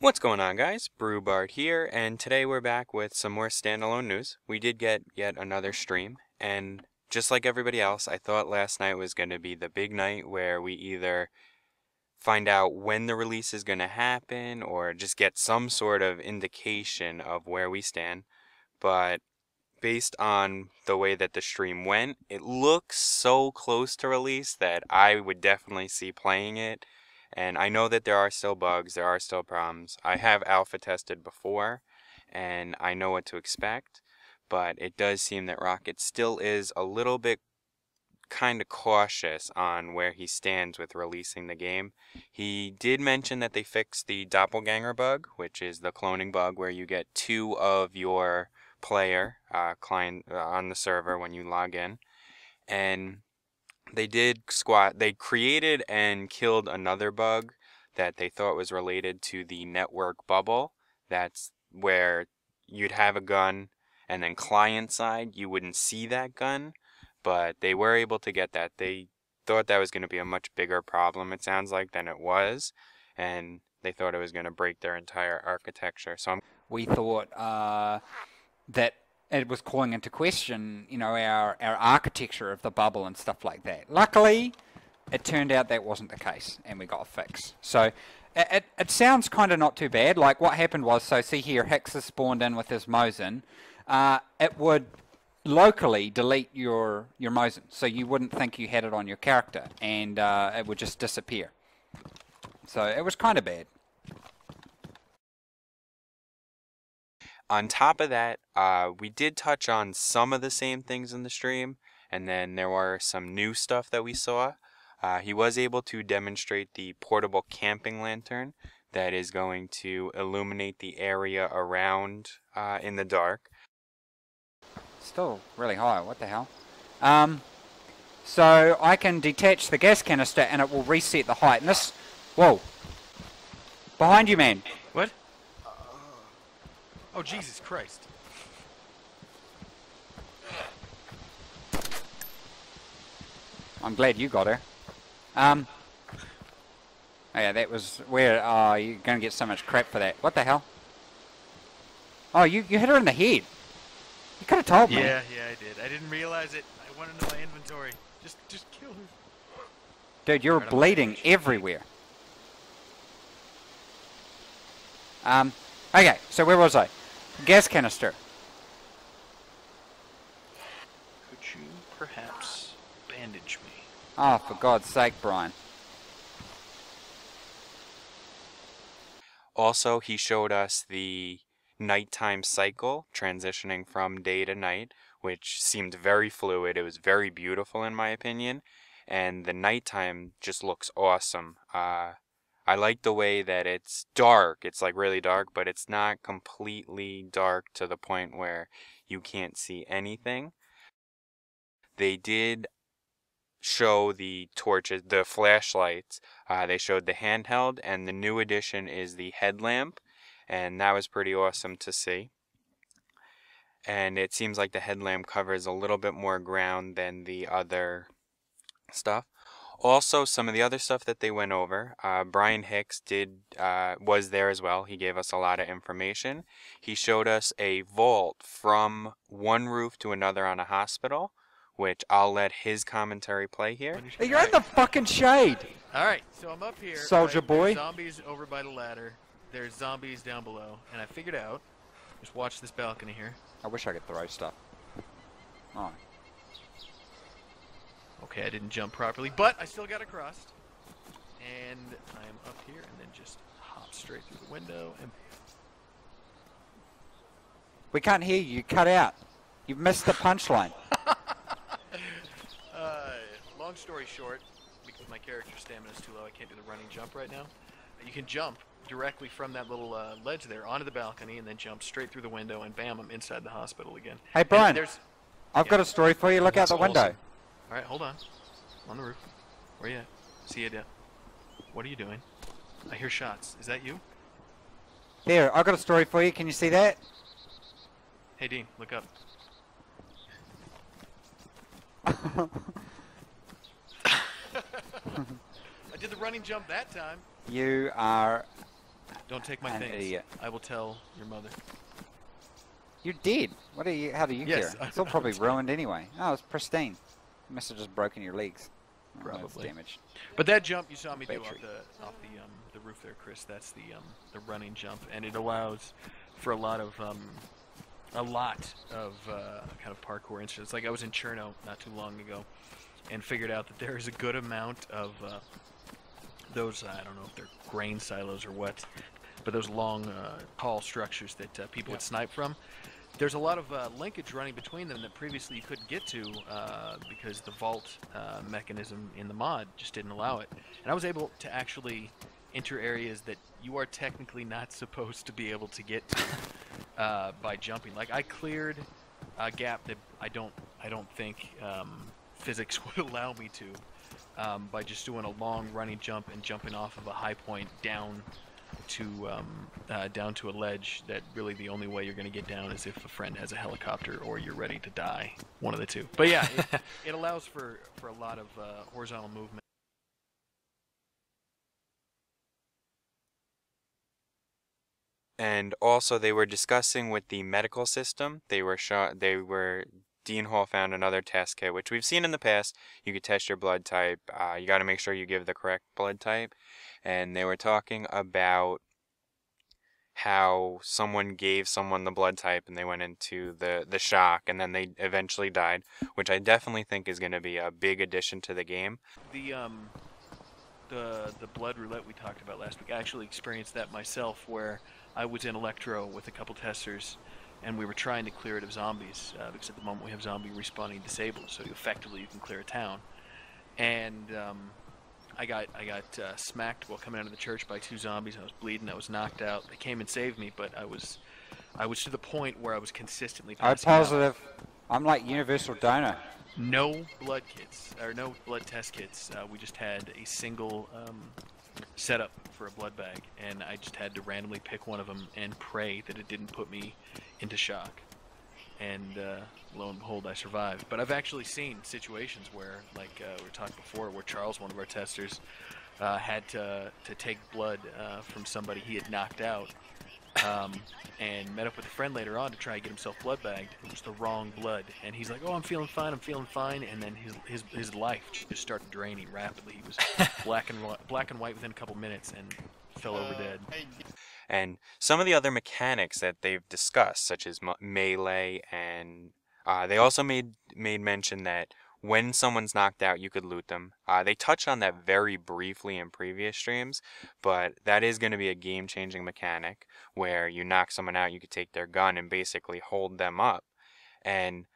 What's going on, guys? BrewBart here, and today we're back with some more standalone news. We did get yet another stream, and just like everybody else, I thought last night was going to be the big night where we either find out when the release is going to happen or just get some sort of indication of where we stand. But based on the way that the stream went, it looks so close to release that I would definitely see playing it. And I know that there are still bugs, there are still problems. I have alpha tested before, and I know what to expect. But it does seem that Rocket still is a little bit kind of cautious on where he stands with releasing the game. He did mention that they fixed the doppelganger bug, which is the cloning bug where you get two of your player client on the server when you log in. And they created and killed another bug that they thought was related to the network bubble. That's where you'd have a gun and then client side you wouldn't see that gun, but they were able to get that. They thought that was going to be a much bigger problem, it sounds like, than it was, and they thought it was going to break their entire architecture. We thought that it was calling into question, our architecture of the bubble and stuff like that. Luckily, it turned out that wasn't the case, and we got a fix. So it sounds kind of not too bad. Like what happened was, so see here, Hicks has spawned in with his Mosin. It would locally delete your Mosin, so you wouldn't think you had it on your character, and it would just disappear. So it was kind of bad. On top of that, we did touch on some of the same things in the stream, and then there were some new stuff that we saw. He was able to demonstrate the portable camping lantern that is going to illuminate the area around in the dark. Still really high, what the hell? So I can detach the gas canister and it will reset the height. And this, whoa, behind you, man. What? Oh, Jesus Christ. I'm glad you got her. Oh yeah, that was where, oh, you're going to get so much crap for that. What the hell? Oh, you hit her in the head. You could have told me. Yeah, I did. I didn't realize it. I went into my inventory. Just kill her. Dude, you're bleeding everywhere. Okay, so where was I? Gas canister. Could you perhaps bandage me? Oh, for God's sake, Brian. Also, he showed us the nighttime cycle transitioning from day to night, which seemed very fluid. It was very beautiful in my opinion, and the nighttime just looks awesome. I like the way that it's dark. It's like really dark, but it's not completely dark to the point where you can't see anything. They did show the torches, the flashlights. They showed the handheld, and the new addition is the headlamp, and that was pretty awesome to see. And it seems like the headlamp covers a little bit more ground than the other stuff. Also, some of the other stuff that they went over, Brian Hicks was there as well. He gave us a lot of information. He showed us a vault from one roof to another on a hospital, which I'll let his commentary play here. Hey, you're in the fucking shade. All right, so I'm up here. Soldier boy. There's zombies over by the ladder. There's zombies down below, and I figured out. Just watch this balcony here. I wish I could throw stuff. Oh. Okay, I didn't jump properly, but I still got across. And I am up here, and then just hop straight through the window. And We can't hear you. You cut out. You've missed the punchline. Long story short, because my character's stamina is too low, I can't do the running jump right now. You can jump directly from that little ledge there onto the balcony, and then jump straight through the window, and bam, I'm inside the hospital again. Hey, Brian, I've got a story for you. Look out the window. Awesome. All right, hold on. I'm on the roof. Where you at? See you down. What are you doing? I hear shots. Is that you? There, I've got a story for you. Can you see that? Hey, Dean, look up. I did the running jump that time. You are Don't take my An things. idiot. I will tell your mother. You did. What are you? How do you Yes, care? It's all probably ruined anyway. Oh, it's pristine. You must have just broken your legs. Oh, that's Probably. damaged. But that jump you saw me do Battery. off the roof there, Chris. That's the running jump, and it allows for a lot of kind of parkour incidents. Like I was in Cherno not too long ago, and figured out that there is a good amount of those. I don't know if they're grain silos or what, but those long, tall structures that people would snipe from. There's a lot of linkage running between them that previously you couldn't get to because the vault mechanism in the mod just didn't allow it. And I was able to actually enter areas that you are technically not supposed to be able to get to by jumping. Like I cleared a gap that I don't think physics would allow me to by just doing a long running jump and jumping off of a high point down to a ledge that really the only way you're going to get down is if a friend has a helicopter or you're ready to die. One of the two. But yeah, it allows for a lot of horizontal movement. And also, they were discussing with the medical system. Dean Hall found another test kit, which we've seen in the past. You could test your blood type. You got to make sure you give the correct blood type. And they were talking about how someone gave someone the blood type and they went into the shock and then they eventually died, which I definitely think is going to be a big addition to the game. The blood roulette we talked about last week, I actually experienced that myself, where I was in Electro with a couple testers and we were trying to clear it of zombies because at the moment we have zombie respawning disabled, so effectively you can clear a town. And I got smacked while coming out of the church by 2 zombies. I was bleeding. I was knocked out. They came and saved me, but I was to the point where I was consistently passing out. I'm positive. I'm like universal donor. No blood kits or no blood test kits. We just had a single setup for a blood bag, and I just had to randomly pick one of them and pray that it didn't put me into shock. And lo and behold, I survived. But I've actually seen situations where, like we were talking before, where Charles, one of our testers, had to take blood from somebody he had knocked out, and met up with a friend later on to try and get himself blood bagged. It was the wrong blood, and he's like, "Oh, I'm feeling fine, and then his life just started draining rapidly. He was black and white within a couple minutes and fell over dead. And some of the other mechanics that they've discussed, such as melee, and they also made mention that when someone's knocked out, you could loot them. They touched on that very briefly in previous streams, but that is going to be a game-changing mechanic where you knock someone out, you could take their gun and basically hold them up. And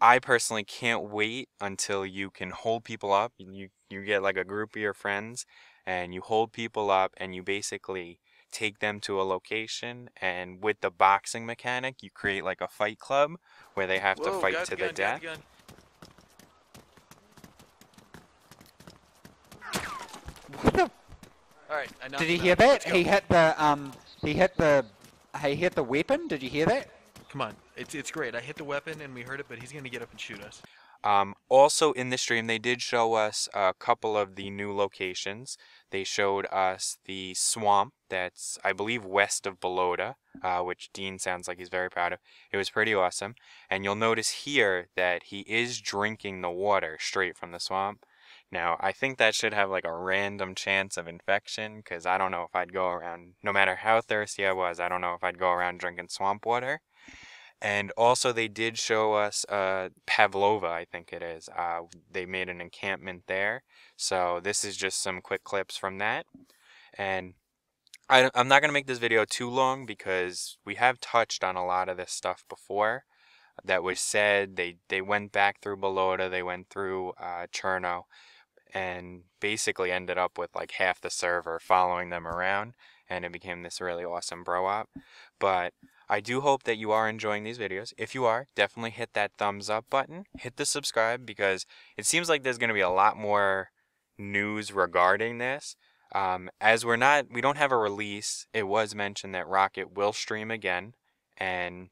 I personally can't wait until you can hold people up. You get like a group of your friends, and you hold people up, and you basically take them to a location, and with the boxing mechanic, you create like a fight club where they have to fight to the death. What the? All right, I knocked Did he him hear out. that? Let's go. He hit the weapon. Did you hear that? Come on, it's great. I hit the weapon and we heard it, but he's gonna get up and shoot us. Also in the stream, they did show us a couple of the new locations. They showed us the swamp that's, I believe, west of Balota, which Dean sounds like he's very proud of. It was pretty awesome. And you'll notice here that he is drinking the water straight from the swamp. Now, I think that should have like a random chance of infection, because I don't know if I'd go around, no matter how thirsty I was, I don't know if I'd go around drinking swamp water. And also they did show us Pavlova, I think it is. They made an encampment there. So this is just some quick clips from that. And I'm not going to make this video too long because we have touched on a lot of this stuff before that was said. They went back through Balota, they went through Cherno, and basically ended up with like half the server following them around, and it became this really awesome bro-op. But I do hope that you are enjoying these videos. If you are, definitely hit that thumbs up button. Hit the subscribe, because it seems like there's going to be a lot more news regarding this. As we don't have a release, it was mentioned that Rocket will stream again, and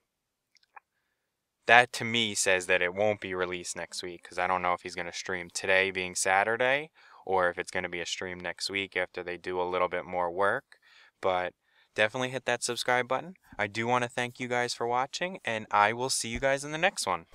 that to me says that it won't be released next week, because I don't know if he's going to stream today being Saturday, or if it's going to be a stream next week after they do a little bit more work. But definitely hit that subscribe button. I do want to thank you guys for watching, and I will see you guys in the next one.